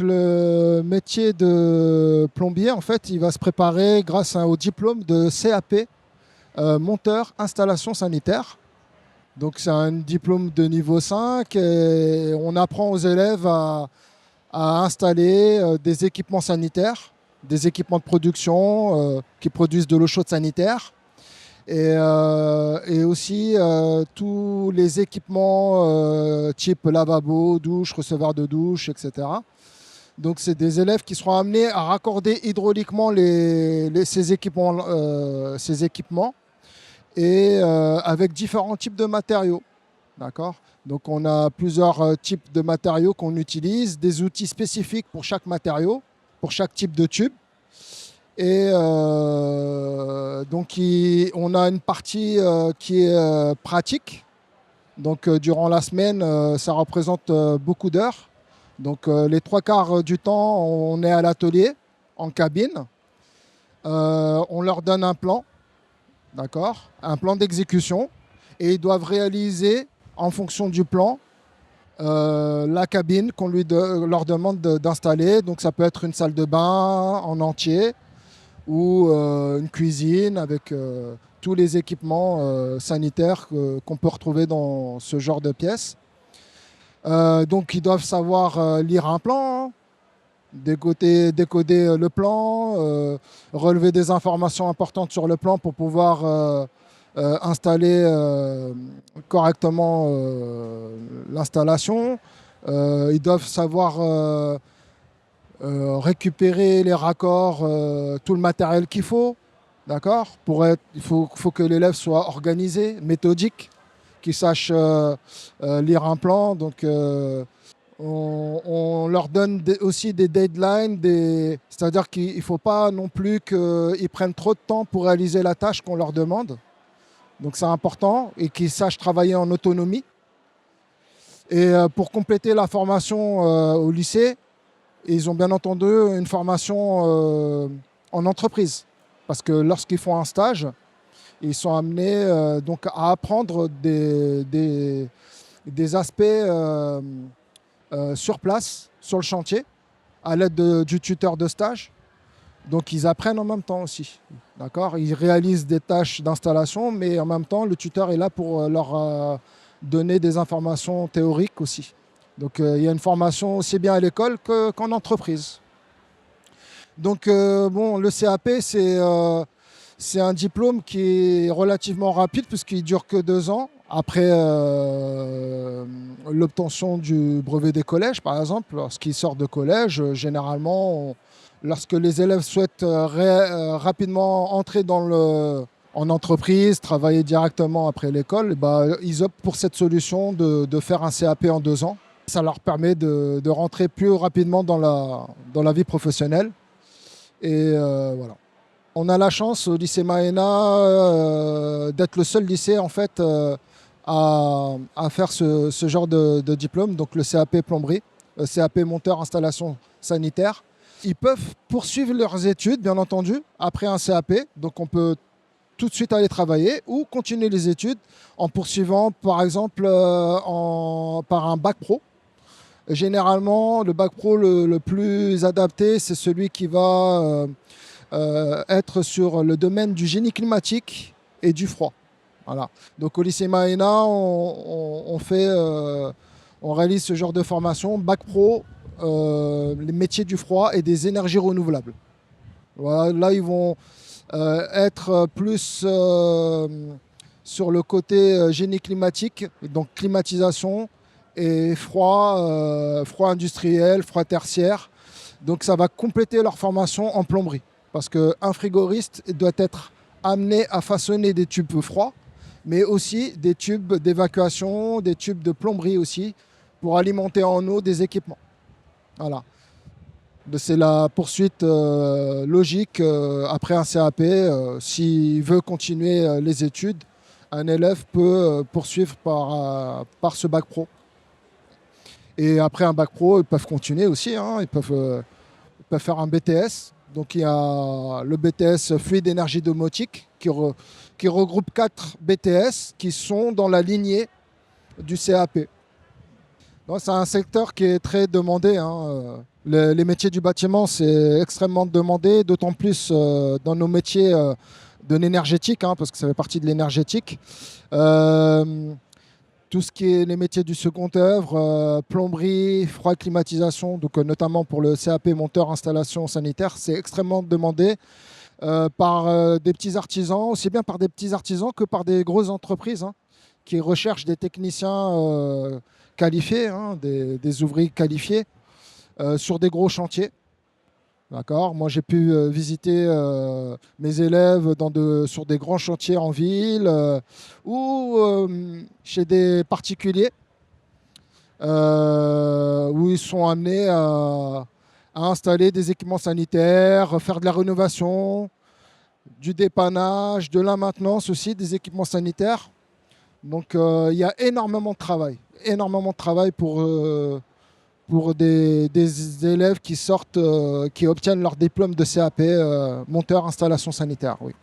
le métier de plombier, en fait, il va se préparer grâce au diplôme de CAP, monteur installation sanitaire. Donc c'est un diplôme de niveau 5 et on apprend aux élèves à installer des équipements sanitaires, des équipements de production qui produisent de l'eau chaude sanitaire et aussi tous les équipements type lavabo, douche, receveur de douche, etc. Donc c'est des élèves qui seront amenés à raccorder hydrauliquement ces équipements et avec différents types de matériaux. D'accord. Donc on a plusieurs types de matériaux qu'on utilise, des outils spécifiques pour chaque matériau, pour chaque type de tube. Et donc on a une partie qui est pratique. Donc durant la semaine, ça représente beaucoup d'heures. Donc les 3/4 du temps, on est à l'atelier, en cabine. On leur donne un plan, d'accord, un plan d'exécution. Et ils doivent réaliser en fonction du plan, la cabine qu'on leur demande d'installer. Donc ça peut être une salle de bain en entier ou une cuisine avec tous les équipements sanitaires qu'on peut retrouver dans ce genre de pièces. Donc ils doivent savoir lire un plan, hein, décoder le plan, relever des informations importantes sur le plan pour pouvoir installer correctement l'installation. Ils doivent savoir récupérer les raccords, tout le matériel qu'il faut. D'accord. Il faut que l'élève soit organisé, méthodique, qu'il sache lire un plan. Donc on leur donne aussi des deadlines, c'est-à-dire qu'il ne faut pas non plus qu'ils prennent trop de temps pour réaliser la tâche qu'on leur demande. Donc c'est important et qu'ils sachent travailler en autonomie. Et pour compléter la formation au lycée, ils ont bien entendu une formation en entreprise. Parce que lorsqu'ils font un stage, ils sont amenés donc à apprendre des aspects sur place, sur le chantier, à l'aide du tuteur de stage. Donc ils apprennent en même temps aussi. D'accord. Ils réalisent des tâches d'installation, mais en même temps, le tuteur est là pour leur donner des informations théoriques aussi. Donc il y a une formation aussi bien à l'école qu'en entreprise. Donc bon, le CAP, c'est un diplôme qui est relativement rapide puisqu'il ne dure que 2 ans. Après l'obtention du brevet des collèges, par exemple, lorsqu'ils sortent de collège, généralement, lorsque les élèves souhaitent rapidement entrer en entreprise, travailler directement après l'école, ils optent pour cette solution de faire un CAP en 2 ans. Ça leur permet de rentrer plus rapidement dans la vie professionnelle. Et voilà. On a la chance au lycée Maena d'être le seul lycée en fait à faire ce genre de diplôme, donc le CAP plomberie, CAP monteur installation sanitaire. Ils peuvent poursuivre leurs études, bien entendu, après un CAP. Donc on peut tout de suite aller travailler ou continuer les études en poursuivant, par exemple, par un bac pro. Généralement, le bac pro le plus adapté, c'est celui qui va être sur le domaine du génie climatique et du froid. Voilà. Donc au lycée Maena, on réalise ce genre de formation, bac pro, les métiers du froid et des énergies renouvelables. Voilà, là, ils vont être plus sur le côté génie climatique, donc climatisation et froid, froid industriel, froid tertiaire. Donc ça va compléter leur formation en plomberie. Parce qu'un frigoriste doit être amené à façonner des tubes froids, mais aussi des tubes d'évacuation, des tubes de plomberie aussi, pour alimenter en eau des équipements. Voilà. C'est la poursuite logique après un CAP. S'il veut continuer les études, un élève peut poursuivre par ce bac pro. Et après un bac pro, ils peuvent continuer aussi. Hein. Ils peuvent faire un BTS. Donc il y a le BTS Fluide Énergie Domotique qui regroupe 4 BTS qui sont dans la lignée du CAP. C'est un secteur qui est très demandé. Hein. Les métiers du bâtiment, c'est extrêmement demandé, d'autant plus dans nos métiers de l'énergétique, hein, parce que ça fait partie de l'énergétique. Euh, Tout ce qui est les métiers du second œuvre, plomberie, froid climatisation, donc notamment pour le CAP monteur installation sanitaire, c'est extrêmement demandé par des petits artisans, aussi bien par des petits artisans que par des grosses entreprises hein, qui recherchent des techniciens qualifiés, hein, des ouvriers qualifiés sur des gros chantiers. D'accord. Moi, j'ai pu visiter mes élèves sur des grands chantiers en ville ou chez des particuliers où ils sont amenés à installer des équipements sanitaires, faire de la rénovation, du dépannage, de la maintenance aussi des équipements sanitaires. Donc, il y a énormément de travail pour des élèves qui sortent, qui obtiennent leur diplôme de CAP, monteur installation sanitaire. Oui.